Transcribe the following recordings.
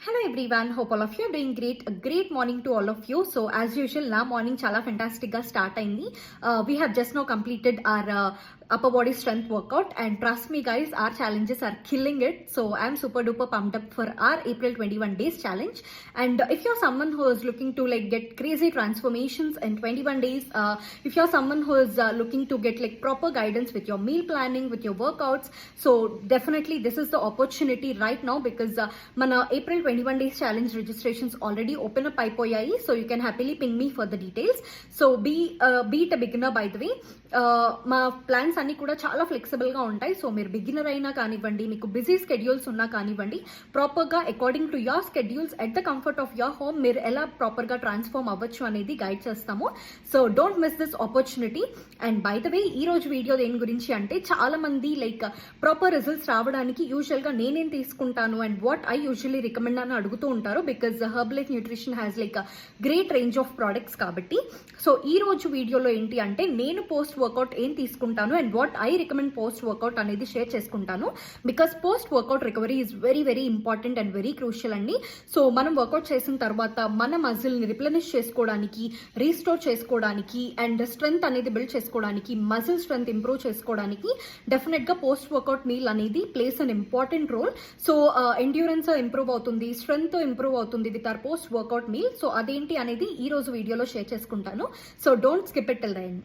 Hello everyone, hope all of you are doing great. A great morning to all of you. So as usual, na morning chala fantastic ga start aindi. We have just now completed our upper body strength workout, and trust me guys, our challenges are killing it. So I'm super duper pumped up for our April 21 days challenge. And if you're someone who is looking to like get crazy transformations in 21 days, if you're someone who is looking to get like proper guidance with your meal planning, with your workouts, so definitely this is the opportunity right now, because mana April 21 days challenge registrations already open up అయిపోయాయి. So you can happily ping me for the details. So be it a beginner, by the way. మా plans అన్ని కూడా చాలా ఫ్లెక్సిబుల్గా ఉంటాయి. So మీరు beginner అయినా కానివ్వండి, మీకు బిజీ స్కెడ్యూల్స్ ఉన్నా కానివ్వండి, ప్రాపర్గా according to your schedules at the comfort of your home మీరు ఎలా ప్రాపర్గా ట్రాన్స్ఫార్మ్ అవ్వచ్చు అనేది గైడ్ చేస్తాము. So don't miss this opportunity. And by the way ఈ రోజు వీడియో దేని గురించి అంటే, చాలా మంది లైక్ ప్రాపర్ రిజల్ట్స్ రావడానికి యూజువల్గా నేనేం తీసుకుంటాను and what I usually recommend అని అడుగుతూ ఉంటారు, because Herbalife nutrition has like great range of products కాబట్టి. సో ఈ రోజు వీడియోలో ఏంటి అంటే, నేను పోస్ట్ వర్కౌట్ ఏం తీసుకుంటాను and what I recommend post workout అనేది షేర్ చేసుకుంటాను. Because post workout recovery is very very important and very crucial అండి. సో మనం వర్కౌట్ చేసిన తర్వాత మన మజిల్ని రిప్లెనిష్ చేసుకోవడానికి, రీస్టోర్ చేసుకోవడానికి అండ్ స్ట్రెంగ్త్ అనేది బిల్డ్ చేసుకోవడానికి, మజిల్ స్ట్రెంగ్త్ ఇంప్రూవ్ చేసుకోవడానికి డెఫినెట్గా పోస్ట్ వర్కౌట్ మీల్ అనేది plays an important role. So endurance improve అవుతుంది, స్ట్రెంగ్త్ ఇంప్రూవ్ అవుతుంది with our post workout meal. So అదేంటి అనేది ఈ రోజు వీడియోలో షేర్ చేసుకుంటాను. So don't skip it till the end.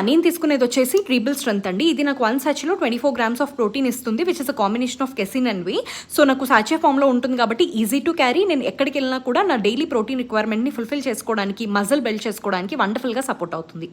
నేను తీసుకునేది వచ్చేసి ట్రిబుల్ స్ట్రెంత్ అండి. ఇది నాకు 1 సాచెలో 24 grams ఆఫ్ ప్రోటీన్ ఇస్తుంది, which is a combination of casein and way. So నాకు సాచే ఫామ్లో ఉంటుంది కాబట్టి ఈజీ టు క్యారీ. నేను ఎక్కడికి వెళ్ళినా కూడా నా డైలీ ప్రోటీన్ రిక్వైర్మెంట్ని ఫుల్ఫిల్ చేసుకోవడానికి, మజిల్ బిల్డ్ చేసుకోవడానికి వండర్ఫుల్గా సపోర్ట్ అవుతుంది.